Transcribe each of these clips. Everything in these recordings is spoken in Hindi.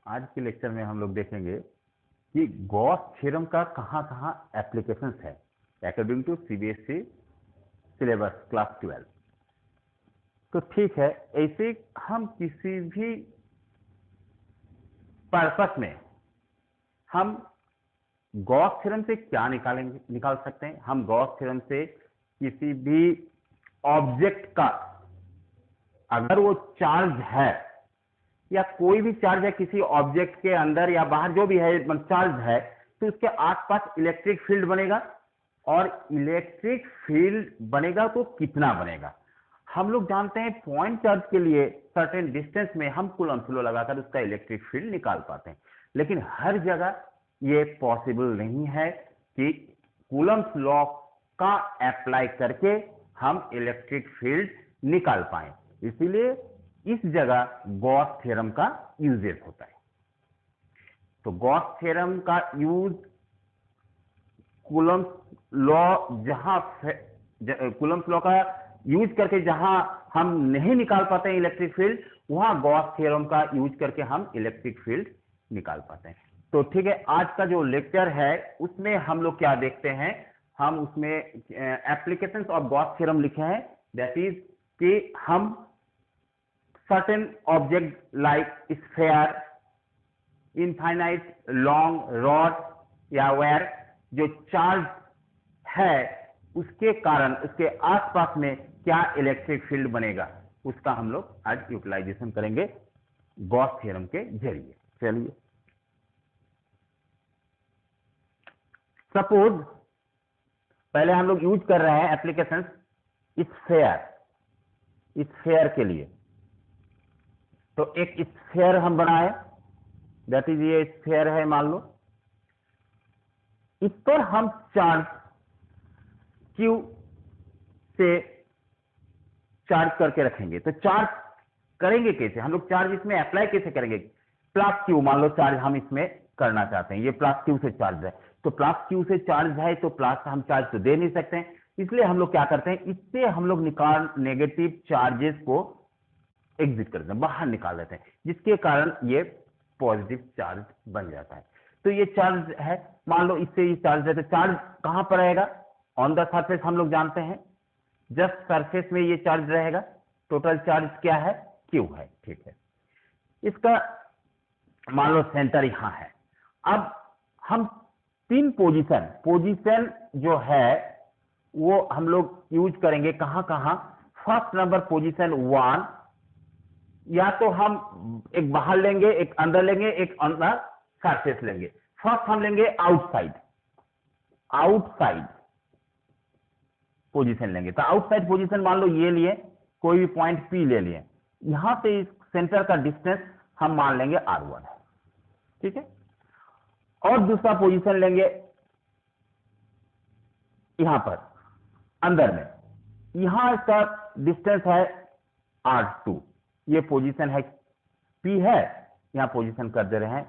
आज के लेक्चर में हम लोग देखेंगे कि गॉस थ्योरम का कहाँ एप्लीकेशंस है according to CBSE syllabus class 12। तो ठीक है, ऐसे हम किसी भी पर्पस में हम गॉस थ्योरम से क्या निकाल सकते हैं। हम गॉस थ्योरम से किसी भी ऑब्जेक्ट का अगर वो चार्ज है या कोई भी चार्ज है किसी ऑब्जेक्ट के अंदर या बाहर जो भी है चार्ज है, तो उसके आसपास इलेक्ट्रिक फील्ड बनेगा, और इलेक्ट्रिक फील्ड बनेगा तो कितना बनेगा। हम लोग जानते हैं पॉइंट चार्ज के लिए सर्टेन डिस्टेंस में हम कूलम्ब लॉ लगाकर उसका इलेक्ट्रिक फील्ड निकाल पाते हैं, लेकिन हर जगह ये पॉसिबल नहीं है कि कूलम्ब लॉ का अप्लाई करके हम इलेक्ट्रिक फील्ड निकाल पाए। इसीलिए इस जगह गॉस थ्योरम का यूजेस होता है। तो गॉस थ्योरम का यूज कूलम्ब लॉ का यूज करके जहां हम नहीं निकाल पाते हैं इलेक्ट्रिक फील्ड, वहां गॉस थ्योरम का यूज करके हम इलेक्ट्रिक फील्ड निकाल पाते हैं। तो ठीक है, आज का जो लेक्चर है उसमें हम लोग क्या देखते हैं, हम उसमें एप्लीकेशंस ऑफ गॉस थ्योरम लिखे हैं। दैट इज कि हम certain object like sphere, infinite long rod या वायर जो चार्ज है उसके कारण उसके आसपास में क्या इलेक्ट्रिक फील्ड बनेगा, उसका हम लोग आज यूटिलाइजेशन करेंगे गॉस थ्योरम के जरिए। चलिए, सपोज पहले हम लोग यूज कर रहे हैं एप्लीकेशन स्फेयर के लिए। तो एक स्फेयर हम बनाए, दैट इज ये स्फेयर है, मान लो इस पर हम चार्ज Q से चार्ज करके रखेंगे। तो चार्ज करेंगे कैसे हम लोग, चार्ज इसमें अप्लाई कैसे करेंगे। प्लस Q मान लो चार्ज हम इसमें करना चाहते हैं, ये प्लस Q से चार्ज है, तो प्लस Q से चार्ज है तो प्लस हम चार्ज तो दे नहीं सकते हैं, इसलिए हम लोग क्या करते हैं, इससे हम लोग नेगेटिव चार्जेस को एग्जिट करते हैं, बाहर निकाल देते हैं, जिसके कारण ये पॉजिटिव चार्ज बन जाता है। तो ये चार्ज है, मान लो इससे ये चार्ज है, तो चार्ज कहां पर रहेगा, ऑन द सरफेस। हम लोग जानते हैं जस्ट सरफेस में ये चार्ज रहेगा। टोटल चार्ज क्या है, Q है। ठीक है, इसका मान लो सेंटर यहां है। अब हम तीन पोजीशन जो है वो हम लोग यूज करेंगे कहां कहां। फर्स्ट नंबर पोजीशन 1, या तो हम एक बाहर लेंगे, एक अंदर लेंगे, एक अंदर सरफेस लेंगे। फर्स्ट हम लेंगे आउटसाइड पोजीशन लेंगे। तो आउटसाइड पोजीशन मान लो ये लिए, कोई भी पॉइंट P ले लिए, यहां से इस सेंटर का डिस्टेंस हम मान लेंगे R1 है। ठीक है, और दूसरा पोजीशन लेंगे यहां पर अंदर में, यहां इसका डिस्टेंस है R2। ये पोजीशन है P है, यहां पोजीशन कर दे रहे हैं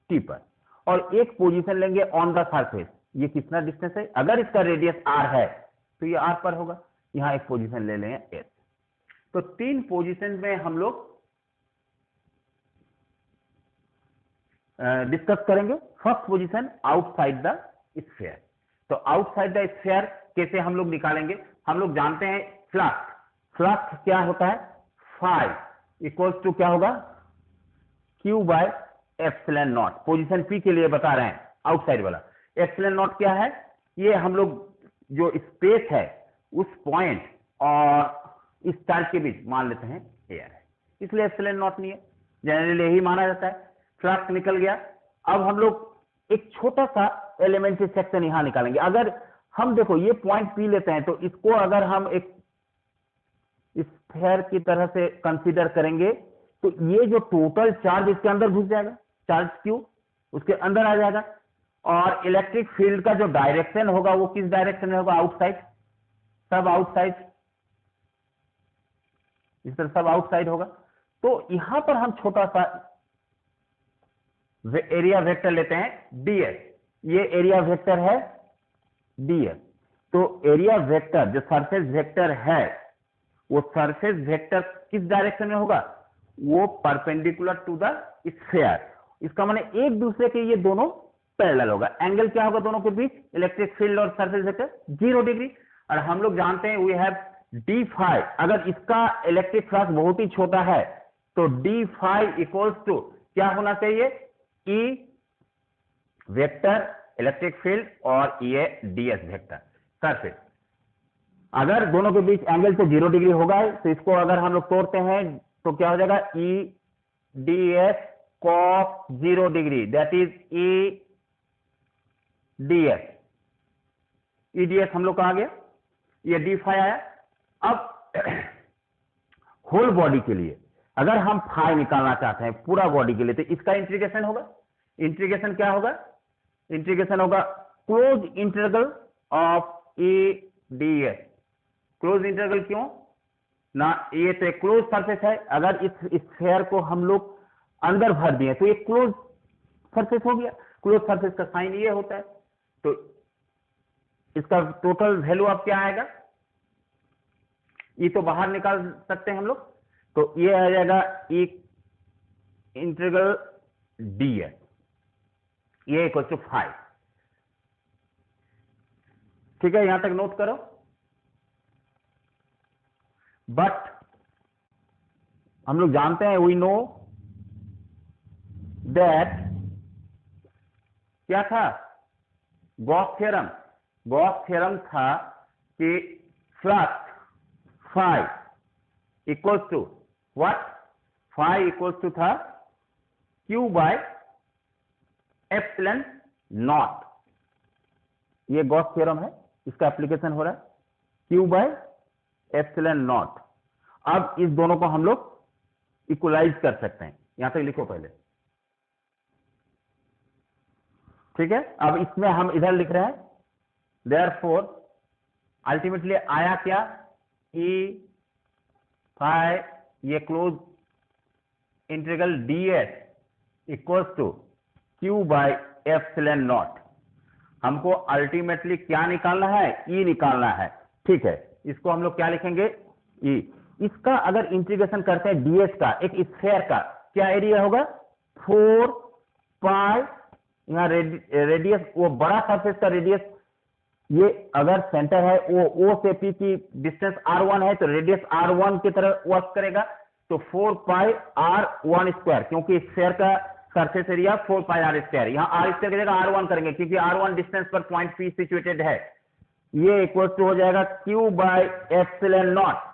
T पर। और एक पोजीशन लेंगे ऑन द सरफेस, ये कितना डिस्टेंस है, अगर इसका रेडियस R है तो ये R पर होगा, यहां एक पोजीशन ले लेंगे S। तो तीन पोजीशन में हम लोग डिस्कस करेंगे। First position outside the sphere. तो आउटसाइड द स्फीयर कैसे हम लोग निकालेंगे, हम लोग जानते हैं फ्लक्स क्या होता है, फाई इक्वल्स टू क्या होगा, Q bye epsilon not. Position P के लिए बता रहे हैं आउटसाइड वाला। एप्सिलॉन नॉट क्या है, ये हम लोग जो स्पेस है उस पॉइंट और इस चार्ज के बीच मान लेते हैं एयर है, इसलिए एप्सिलॉन नॉट नहीं है, जनरली यही माना जाता है। फ्लक्स निकल गया। अब हम लोग एक छोटा सा एलिमेंट्री सेक्शन यहां निकालेंगे। अगर हम देखो ये पॉइंट P लेते हैं, तो इसको अगर हम एक स्फीयर की तरह से कंसीडर करेंगे, तो ये जो टोटल चार्ज इसके अंदर घुस जाएगा, चार्ज Q उसके अंदर आ जाएगा, और इलेक्ट्रिक फील्ड का जो डायरेक्शन होगा वो किस डायरेक्शन में होगा, आउटसाइड, सब आउटसाइड, इस तरह सब आउटसाइड होगा। तो यहां पर हम छोटा सा एरिया वेक्टर लेते हैं ds, ये एरिया वेक्टर है ds। तो एरिया वेक्टर जो सरफेस वेक्टर है, वो सरफेस वेक्टर किस डायरेक्शन में होगा, वो परपेंडिकुलर टू द स्फीयर, इसका माने एक दूसरे के ये दोनों पैरेलल होगा। एंगल क्या होगा दोनों के बीच, इलेक्ट्रिक फील्ड और सरफेस वेक्टर 0 डिग्री। और हम लोग जानते हैं वी हैव डी फाई, अगर इसका इलेक्ट्रिक फ्लक्स बहुत ही छोटा है तो डी फाई इक्वल्स टू क्या होना चाहिए, ई वेक्टर इलेक्ट्रिक फील्ड और ये डीएस वेक्टर सरफेस। अगर दोनों के बीच एंगल तो 0 डिग्री होगा तो इसको अगर हम लोग तोड़ते हैं तो क्या हो जाएगा, E D S cos 0 degree, that is E D S. E D S हम लोग कहा गया, ये डी फाई आया। अब होल बॉडी के लिए अगर हम फाई निकालना चाहते हैं पूरा बॉडी के लिए तो इसका इंटीग्रेशन होगा। इंटीग्रेशन क्या होगा, इंटीग्रेशन होगा close integral of A D S. Close integral क्यों ना, ये तो एक क्लोज सरफेस है, अगर इस स्फीयर को हम लोग अंदर भर दिए तो ये क्लोज सरफेस हो गया। क्लोज सरफेस का साइन ये होता है, तो इसका टोटल वैल्यू अब क्या आएगा, ये तो बाहर निकाल सकते हैं हम लोग, तो ये आ जाएगा ई इंटीग्रल डी एस, ये इक्वल टू 5। ठीक है, यहां तक नोट करो। बट हम लोग जानते हैं, वी नो दैट क्या था, गॉस थ्योरम। गॉस थ्योरम था कि flux phi equals to what, phi equals to था क्यू बाय एप्सिलॉन नॉट। ये गॉस थ्योरम है, इसका एप्लीकेशन हो रहा है क्यू बाय एप्सिलॉन नॉट। अब इस दोनों को हम लोग इक्वलाइज कर सकते हैं, यहां तक लिखो पहले। ठीक है, अब इसमें हम इधर लिख रहे हैं देयरफॉर अल्टीमेटली आया क्या, ई फाई ये close integral ds equals to q by epsilon naught. हमको अल्टीमेटली क्या निकालना है, ई निकालना है। ठीक है, इसको हम लोग क्या लिखेंगे, ई। इसका अगर इंटीग्रेशन करते हैं डीएस का, एक स्फीयर का क्या एरिया होगा, 4 पाई, यहां रेडियस वो बड़ा सरफेस का रेडियस, ये अगर सेंटर है वो ओ से पी की डिस्टेंस r1 है तो रेडियस r1 की तरह वर्क करेगा, तो 4 पाई r1 स्क्वायर, क्योंकि स्फीयर का सरफेस एरिया 4 पाई r स्क्वायर, यहां r स्क्वायर की जगह r1 करेंगे क्योंकि r1 डिस्टेंस पर पॉइंट P सिचुएटेड है। ये इक्वल टू हो जाएगा Q बाय एप्सिलॉन नॉट।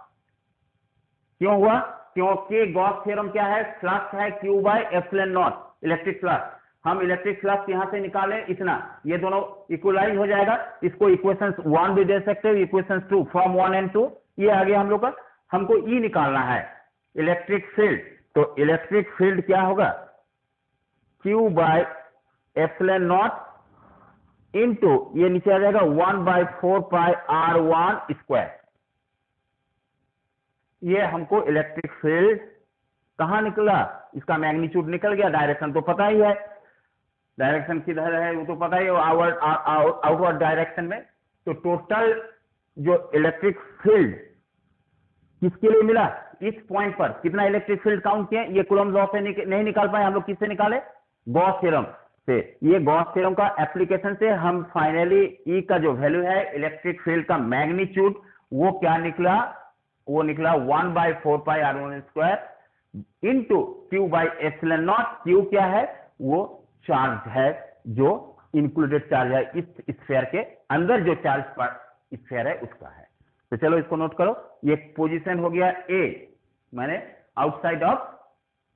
क्यों हुआ, क्योंकि गॉस थ्योरम क्या है, फ्लक्स है Q bye epsilon not, electric flux. हम इलेक्ट्रिक फ्लक्स यहां से निकाले इतना, ये दोनों इक्वलाइज हो जाएगा। इसको इक्वेशन 1 भी दे सकते हो, इक्वेशन 2 फ्रॉम 1 and 2, ये आ गया हम लोग का। हमको ई निकालना है इलेक्ट्रिक फील्ड, तो इलेक्ट्रिक फील्ड क्या होगा, Q bye epsilon naught into ये नीचे आ जाएगा 1/4 पाई r1 स्क्वायर। ये हमको इलेक्ट्रिक फील्ड कहां निकला, इसका मैग्नीट्यूड निकल गया। डायरेक्शन तो पता ही है, डायरेक्शन किधर है वो तो पता ही है, आउटवर्ड डायरेक्शन में। तो टोटल जो इलेक्ट्रिक फील्ड किसके लिए मिला, इस पॉइंट पर कितना इलेक्ट्रिक फील्ड काउंट किए, ये कूलम्ब लॉ से नहीं निकाल पाए हम लोग, किससे निकाले, गॉस थ्योरम से। ये गॉस थ्योरम का एप्लीकेशन से हम फाइनली ई का जो वैल्यू है इलेक्ट्रिक फील्ड का मैग्नीट्यूड, वो क्या निकला, वो निकला 1/4 पाई r1 square into Q by epsilon not. Q क्या है, वो चार्ज है, जो इंक्लूडेड चार्ज है इस स्फीयर के अंदर, जो चार्ज पर स्फीयर है उसका है। तो चलो इसको नोट करो, ये पोजीशन हो गया ए, माने आउटसाइड ऑफ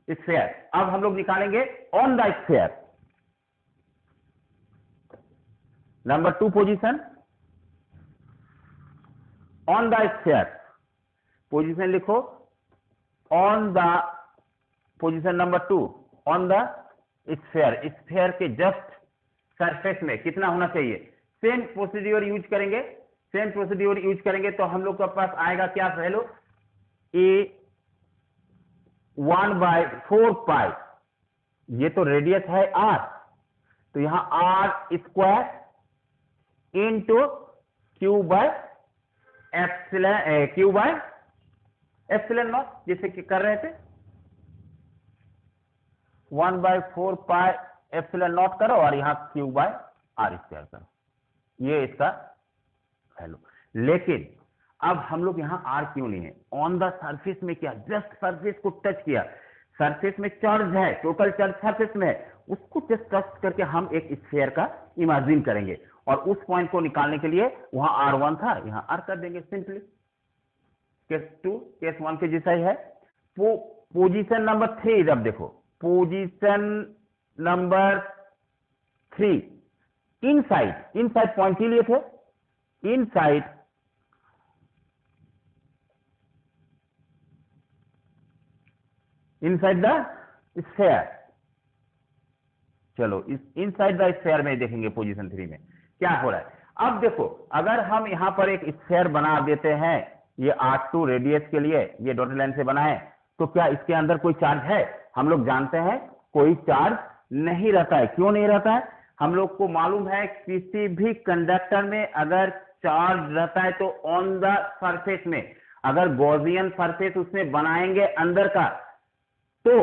स्फीयर। अब हम लोग निकालेंगे on the sphere. Number 2 position on the sphere, position लिखो on the, position number 2 on the sphere. Sphere के जस्ट सरफेस में कितना होना चाहिए, सेम प्रोसीड्यूर यूज करेंगे। सेम प्रोसीड्यूर यूज करेंगे तो हम लोग के पास आएगा क्या वैल्यू, ए 1/4 पाई, ये तो रेडियस है r, तो यहां r square into Q by epsilon, Q by epsilon not, जैसे कि कर रहे थे। 1/4 पाई एप्सिलॉन नॉट करो और यहां Q/r² करो, ये इसका वैल्यू। लेकिन अब हम लोग यहां r क्यों नहीं है? ऑन द सरफेस में क्या, जस्ट सरफेस को टच किया, सरफेस में चार्ज है, टोटल चार्ज सरफेस में है, उसको जस्ट टच करके हम एक स्फीयर का इमेजिन करेंगे और उस पॉइंट को निकालने के लिए वहां r1 था, यहां r कर देंगे सिंपली। केस 2 केस 1 के जैसा ही है। पोजीशन नंबर 3 जब देखो, पोजीशन नंबर 3 इनसाइड पॉइंट ही लिए थे, इनसाइड द स्फीयर। चलो इस इनसाइड द स्फीयर में देखेंगे पोजीशन 3 में क्या हो रहा है। अब देखो, अगर हम यहां पर एक स्फीयर बना देते हैं, ये R2 रेडियस के लिए ये डॉटेड लाइन से बनाए, तो क्या इसके अंदर कोई चार्ज है? हम लोग जानते हैं कोई चार्ज नहीं रहता है। क्यों नहीं रहता है? हम लोग को मालूम है किसी भी कंडक्टर में अगर चार्ज रहता है तो ऑन द सरफेस में, अगर गॉसियन सरफेस उसमें बनाएंगे अंदर का, तो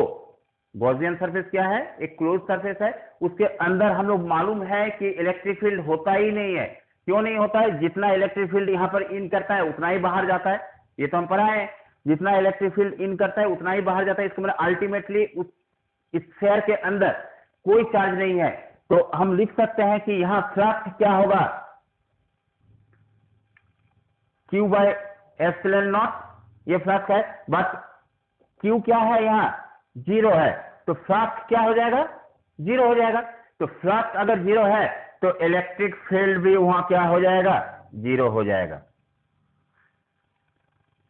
गॉसियन सरफेस क्या है? एक क्लोज सरफेस है, उसके अंदर हम लोग मालूम है कि इलेक्ट्रिक फील्ड होता ही नहीं है। क्यों नहीं होता है? जितना इलेक्ट्रिक फील्ड यहां पर इन करता है उतना ही बाहर जाता है, ये तो हम पढ़ाए हैं। जितना इलेक्ट्रिक फील्ड इन करता है उतना ही बाहर जाता है, इसका मतलब अल्टीमेटली उस स्फीयर के अंदर कोई चार्ज नहीं है। तो हम लिख सकते हैं कि यहां फ्लक्स क्या होगा? Q/ε0, ये फ्लक्स है, बट Q क्या है? यहां 0 है, तो फ्लक्स क्या हो जाएगा? 0 हो जाएगा। तो फ्लक्स अगर 0 है तो इलेक्ट्रिक फील्ड भी वहां क्या हो जाएगा? 0 हो जाएगा।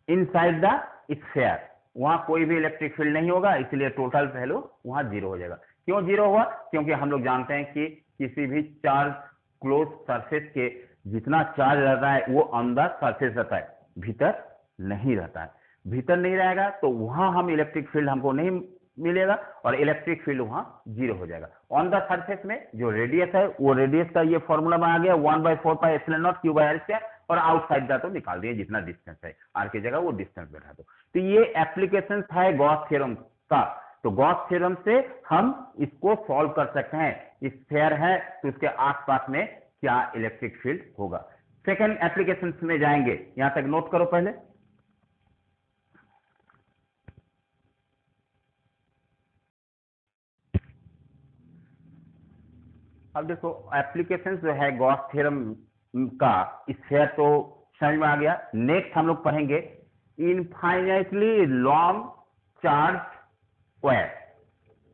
इनसाइड द स्फीयर वहां कोई भी इलेक्ट्रिक फील्ड नहीं होगा, इसलिए टोटल वैल्यू वहां 0 हो जाएगा। क्यों 0 हुआ? क्योंकि हम लोग जानते हैं कि किसी भी चार्ज क्लोज सरफेस के जितना चार्ज रहता है वो ऑन द सरफेस रहता है, भीतर नहीं रहता है। भीतर नहीं रहेगा तो वहां हम इलेक्ट्रिक फील्ड हमको नहीं मिलेगा और इलेक्ट्रिक फील्ड वहां 0 हो जाएगा। ऑन द सरफेस में जो रेडियस है वो रेडियस का ये फॉर्मूला बना गया 1/4 पाई एप्सिलॉन नॉट Q/r², और आउटसाइड का तो निकाल दिए जितना डिस्टेंस है, r की जगह वो डिस्टेंस बैठा दो। तो ये एप्लीकेशन है गॉस थ्योरम का। तो गॉस थ्योरम से हम इसको सॉल्व कर सकते हैं। स्फीयर है तो उसके आसपास में क्या इलेक्ट्रिक फील्ड होगा। सेकेंड एप्लीकेशन में जाएंगे, यहां तक नोट करो पहले। अब देखो एप्लीकेशन जो है गॉस थ्योरम का, स्फीयर तो समझ में आ गया। नेक्स्ट हम लोग पढ़ेंगे infinitely long charge wire.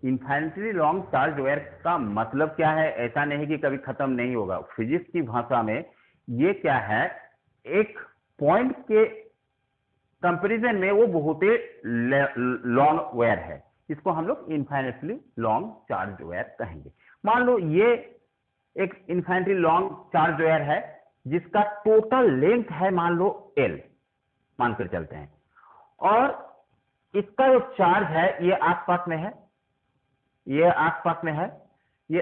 Infinitely long charge wire का मतलब क्या है? ऐसा नहीं कि कभी खत्म नहीं होगा। फिजिक्स की भाषा में ये क्या है? एक पॉइंट के कंपैरिजन में वो बहुत ही लॉन्ग वायर है, इसको हम लोग इनफाइनाइटली लॉन्ग चार्ज वायर कहेंगे। मान लो ये एक इनफाइनाइटली लॉन्ग चार्ज वायर है जिसका टोटल लेंथ है मान लो L, मानकर चलते हैं, और इसका जो चार्ज है ये आसपास में है, ये आसपास में है, ये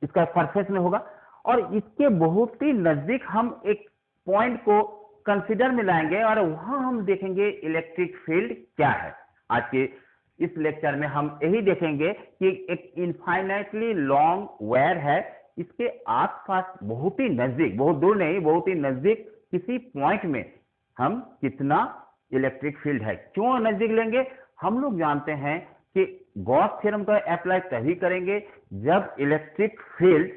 इसका सरफेस में होगा, और इसके बहुत ही नजदीक हम एक पॉइंट को कंसीडर में लाएंगे और वहां हम देखेंगे इलेक्ट्रिक फील्ड क्या है। आज के इस लेक्चर में हम यही देखेंगे कि एक इनफाइनाइटली लॉन्ग वायर है, इसके आसपास बहुत ही नजदीक, बहुत दूर नहीं, बहुत ही नजदीक किसी पॉइंट में हम कितना इलेक्ट्रिक फील्ड है। क्यों नजदीक लेंगे? हम लोग जानते हैं कि गॉस थ्योरम का अप्लाई तभी करेंगे जब इलेक्ट्रिक फील्ड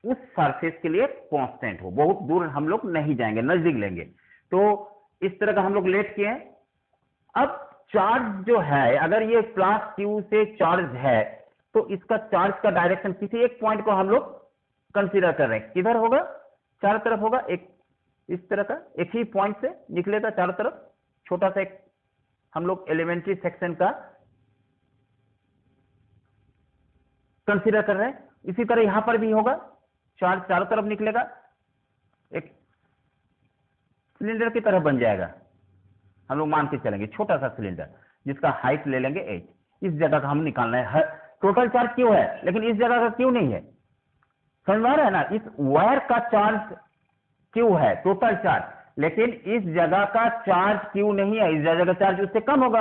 उस सरफेस के लिए कांस्टेंट हो। बहुत दूर हम लोग नहीं जाएंगे, नजदीक लेंगे। तो इस तरह का हम लोग लेट किए। अब चार्ज जो है, अगर ये प्लस Q से चार्ज है तो इसका चार्ज का डायरेक्शन किसी एक पॉइंट को हम लोग कंसीडर कर रहे हैं। किधर होगा? चारों तरफ होगा। एक इस तरह का एक ही पॉइंट से निकलेगा चारों तरफ, छोटा सा एक हम लोग एलिमेंट्री सेक्शन का कंसीडर कर रहे हैं। इसी तरह यहां पर भी होगा, चार्ज चारों तरफ निकलेगा, एक सिलेंडर की तरह बन जाएगा। हम लोग मान के चलेंगे छोटा सा सिलेंडर जिसका हाइट ले लेंगे h। इस जगह का हम निकालना है। टोटल चार्ज क्यों है, लेकिन इस जगह का क्यों नहीं है? समझ में आ रहा है ना? इस वायर का चार्ज क्यों है, टोटल चार्ज, लेकिन इस जगह का चार्ज क्यों नहीं है? इस जगह का चार्ज उससे कम होगा।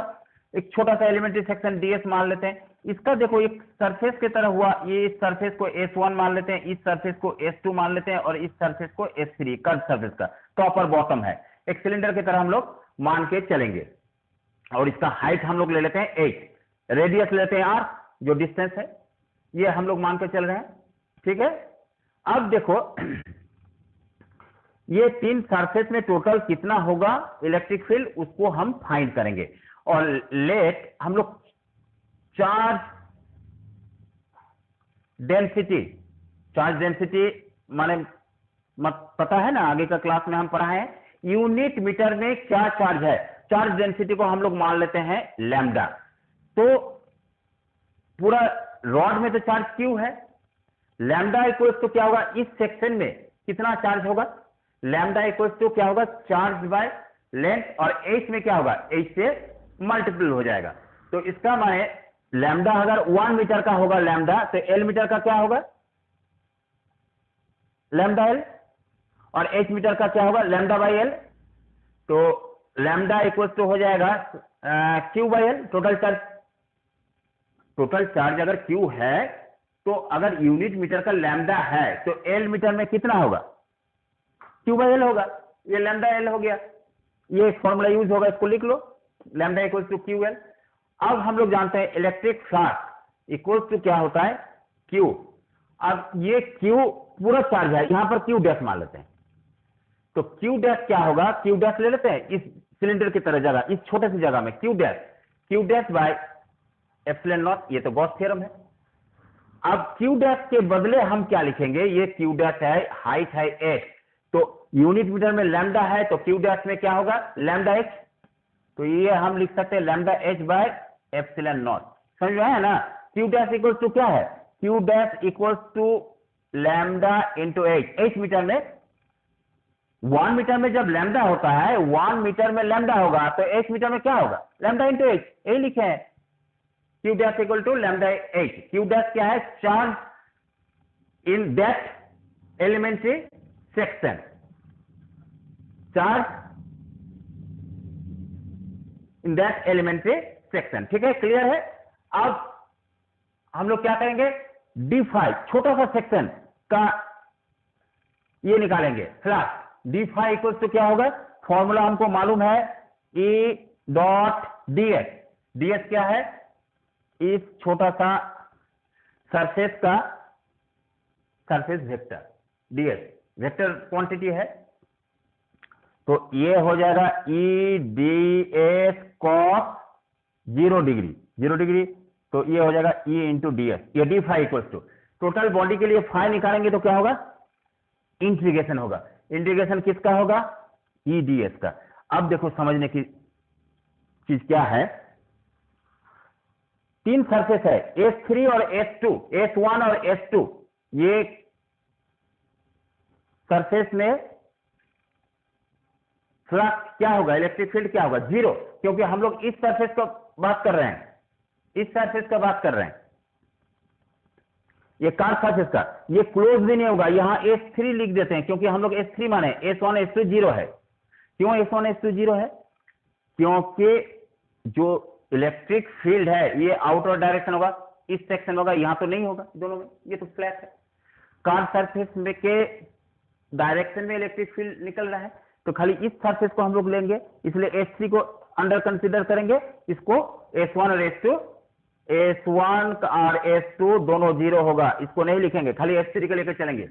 एक छोटा सा एलिमेंट्री सेक्शन ds मान लेते हैं। इसका देखो एक सरफेस की तरह हुआ, ये इस सरफेस को S1 मान लेते हैं, इस सरफेस को S2 मान लेते हैं और इस सरफेस को S3, कर्व सरफेस का टॉप और बॉटम है, एक सिलेंडर की तरह हम लोग मान के चलेंगे। और इसका हाइट हम लोग ले लेते हैं 8, रेडियस लेते हैं r, जो डिस्टेंस है ये हम लोग मान के चल रहे हैं, ठीक है। अब देखो ये 3 सरफेस में टोटल कितना होगा इलेक्ट्रिक फील्ड, उसको हम फाइंड करेंगे। और लेट हम लोग चार्ज डेंसिटी माने पता है ना, आगे का क्लास में हम पढ़ा है, यूनिट मीटर में क्या चार्ज है, चार्ज डेंसिटी को हम लोग मान लेते हैं लैम्डा। तो पूरा रॉड में तो चार्ज क्यू है, लैम्डा इक्वल्स टू क्या होगा, इस सेक्शन में कितना चार्ज होगा, लैम्डा इक्वल्स टू क्या होगा, चार्ज बाय लेंथ, और h में क्या होगा, h से मल्टीपल हो जाएगा। तो इसका माने लैम्डा अगर 1 मीटर का होगा लैम्डा, तो l मीटर का क्या होगा, लैम्डा l, और h मीटर का क्या होगा, लैम्डा बाई l। तो लैम्डा इक्वल्स टू हो जाएगा q by l, total charge अगर q है, तो अगर यूनिट मीटर का लैम्डा है तो l मीटर में कितना होगा, q बाई l होगा, ये लैम्डा l हो गया, ये फॉर्मूला यूज होगा, इसको लिख लो, lambda equals to Q L. अब हम लोग जानते हैं इलेक्ट्रिक फ्लक्स इक्वल्स टू क्या होता है, q। अब ये q पूरा चार्ज है, यहां पर q डैश मान लेते हैं, तो q डैश क्या होगा, q डैश ले लेते हैं इस सिलेंडर की तरह जगह, इस छोटे सी जगह में q dash by epsilon naught, ये तो गॉस थ्योरम है। अब q डैश के बदले हम क्या लिखेंगे, ये q डैश है, हाइट है h, तो यूनिट मीटर में लैम्डा है, तो q डैश में क्या होगा, लैम्डा h, तो ये हम लिख सकते हैं lambda h bye epsilon not. समझ में आया ना, q डैश इक्वल्स टू क्या है, q dash equals to lambda into h, h metre में, 1 मीटर में जब लैम्डा होता है, 1 मीटर में लैम्डा होगा, तो h मीटर में क्या होगा, लैम्डा इंटू h, यही लिखे हैं, q dash equal to lambda h। q dash क्या है, charge in that elementary section, charge in that elementary section, ठीक है, क्लियर है। अब हम लोग क्या करेंगे, d5 छोटा सा सेक्शन का ये निकालेंगे फ्लक्स, d5 इक्वल्स टू क्या होगा, फॉर्मूला हमको मालूम है, E डॉट ds, ds क्या है, इस छोटा सा सरफेस का surface vector, ds vector quantity है, तो ये हो जाएगा E D S cos 0 degree, तो ये हो जाएगा ई इंटू डी एस, ये D phi equals to, total body के लिए फाई निकालेंगे तो क्या होगा, इंटीग्रेशन होगा, इंटीग्रेशन किसका होगा, ई डी एस का। अब देखो समझने की चीज क्या है, 3 सरफेस है, S3 और S2, S1 और S2, ये सरफेस में फ्लक्स क्या होगा, इलेक्ट्रिक फील्ड क्या होगा, 0, क्योंकि हम लोग इस सरफेस का बात कर रहे हैं, इस सरफेस का बात कर रहे हैं, ये कार सरफेस का, ये क्लोज भी नहीं होगा, यहां S3 लिख देते हैं, क्योंकि हम लोग S3 माने, S1 S2 0 है। क्यों S1 S2 0 है, क्योंकि जो इलेक्ट्रिक फील्ड है ये आउटवर्ड डायरेक्शन होगा, इस सेक्शन होगा, यहां तो नहीं होगा दोनों में, ये तो फ्लैट है, कार सरफेस में के डायरेक्शन में इलेक्ट्रिक फील्ड निकल रहा है, तो खाली इस सरफेस को हम लोग लेंगे, इसलिए S3 को अंडर कंसीडर करेंगे, इसको S1 और S2, S1 और S2 दोनों 0 होगा, इसको नहीं लिखेंगे, खाली S3 को लेकर चलेंगे।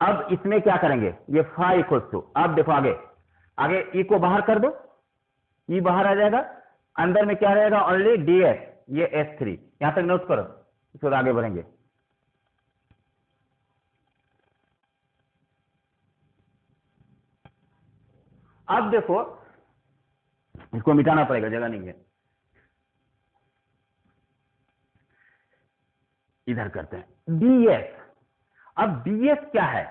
अब इसमें क्या करेंगे, ये फाई इक्वल्स टू, अब देखो आगे ई को बाहर कर दो, ई बाहर आ जाएगा, अंदर में क्या रहेगा, ओनली ds, ये S3, यहां तक नोट करो, इसको आगे बढ़ेंगे। अब देखो इसको मिटाना पड़ेगा, जगह नहीं है, इधर करते हैं ds। अब ds क्या है,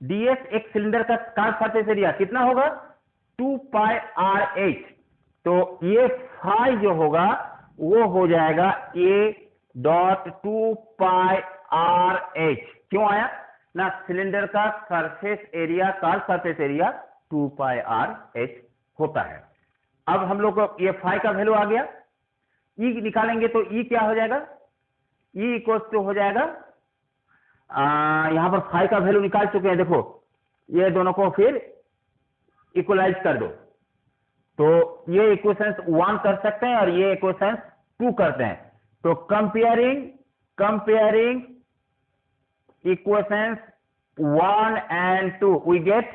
ds एक सिलेंडर का कार सरफेस एरिया कितना होगा, 2 पाई RH, तो ये फाई जो होगा वो हो जाएगा a डॉट 2 पाई RH, क्यों आया ना, सिलेंडर का surface area, car surface area 2 पाई RH होता है। अब हम लोग को ये फाई का वैल्यू आ गया, ई निकालेंगे तो ई क्या हो जाएगा, ई इक्वल टू हो जाएगा, यहां पर फाई का वैल्यू निकाल चुके हैं, देखो ये दोनों को फिर इक्वलाइज कर दो, तो ये इक्वेशंस 1 कर सकते हैं और ये इक्वेशंस 2 करते हैं। तो comparing equations 1 and 2 we get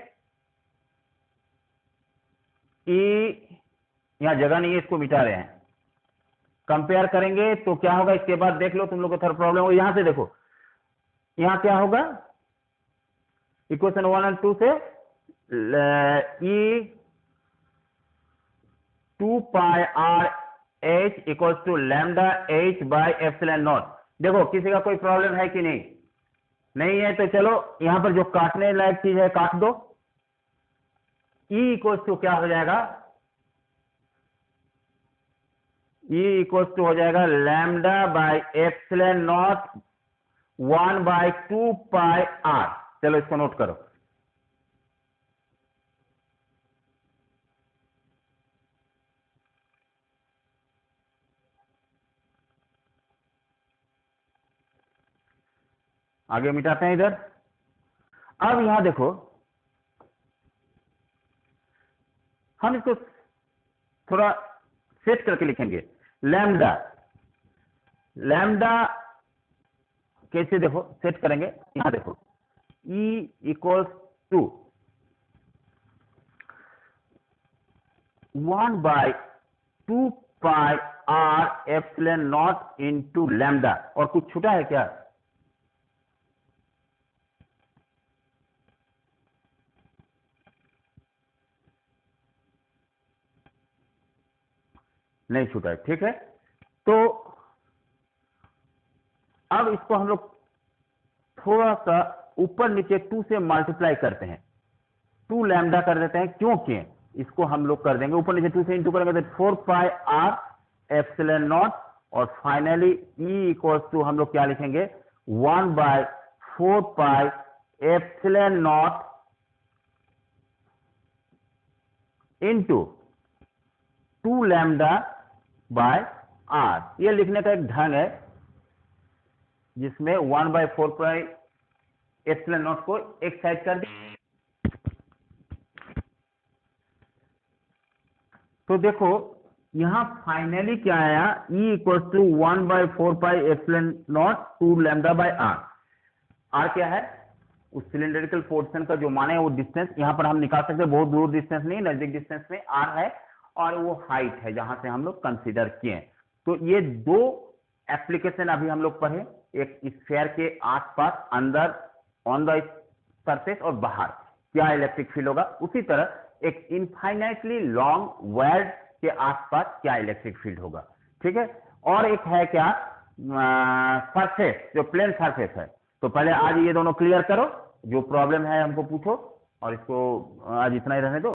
E, यहां जगह नहीं है इसको मिटा रहे हैं, कंपेयर करेंगे तो क्या होगा, इसके बाद देख लो तुम लोग को थोड़ा प्रॉब्लम हो, यहां से देखो यहां क्या होगा, इक्वेशन 1 और 2 से E 2 pi R H equal to lambda H by epsilon not. देखो किसी का कोई प्रॉब्लम है कि नहीं, नहीं है तो चलो यहां पर जो काटने लायक चीज है काट दो, ई इक्वल टू क्या हो जाएगा, ई इक्वल टू हो जाएगा lambda by epsilon naught 1 by 2 pi R. चलो इसको नोट करो, आगे मिटाते हैं इधर। अब यहां देखो हम इसको थोड़ा सेट करके लिखेंगे, लैम्डा, लैम्डा कैसे देखो सेट करेंगे, यहां देखो E equals to 1 by 2 pi R epsilon naught into lambda, और कुछ छूटा है क्या, नहीं छूटा है, ठीक है। तो अब इसको हम लोग थोड़ा सा ऊपर नीचे 2 से मल्टीप्लाई करते हैं, 2 लैम्डा कर देते हैं, क्योंकि इसको हम लोग कर देंगे ऊपर नीचे 2 से इंटू करेंगे तो 4 पाई आर एप्सिलॉन नॉट, और फाइनली ई इक्वल्स टू हम लोग क्या लिखेंगे 1 by 4 pi epsilon naught into 2 lambda by R. ये लिखने का एक ढंग है जिसमें 1 बाय 4 पाई एप्सिलॉन नॉट को एक साइड कर दिया। तो देखो यहां फाइनली क्या आया, E equal to 1 by 4 pi epsilon naught 2 lambda by R. R क्या है, उस सिलेंड्रिकल पोर्शन का जो मान है वो डिस्टेंस यहां पर हम निकाल सकते हैं, बहुत दूर डिस्टेंस नहीं, नजदीक डिस्टेंस में आर है, और वो हाइट है जहां से हम लोग कंसीडर किए। तो ये दो एप्लीकेशन अभी हम लोग पढ़े, एक स्फीयर के आसपास अंदर ऑन द सरफेस और बाहर क्या इलेक्ट्रिक फील्ड होगा, उसी तरह एक इनफाइनाइटली लॉन्ग वायर के आसपास क्या इलेक्ट्रिक फील्ड होगा, ठीक है। और एक है क्या सरफेस, जो प्लेन सरफेस है। तो पहले आज ये दोनों क्लियर करो, जो प्रॉब्लम है हमको पूछो, और इसको आज इतना ही रहने दो।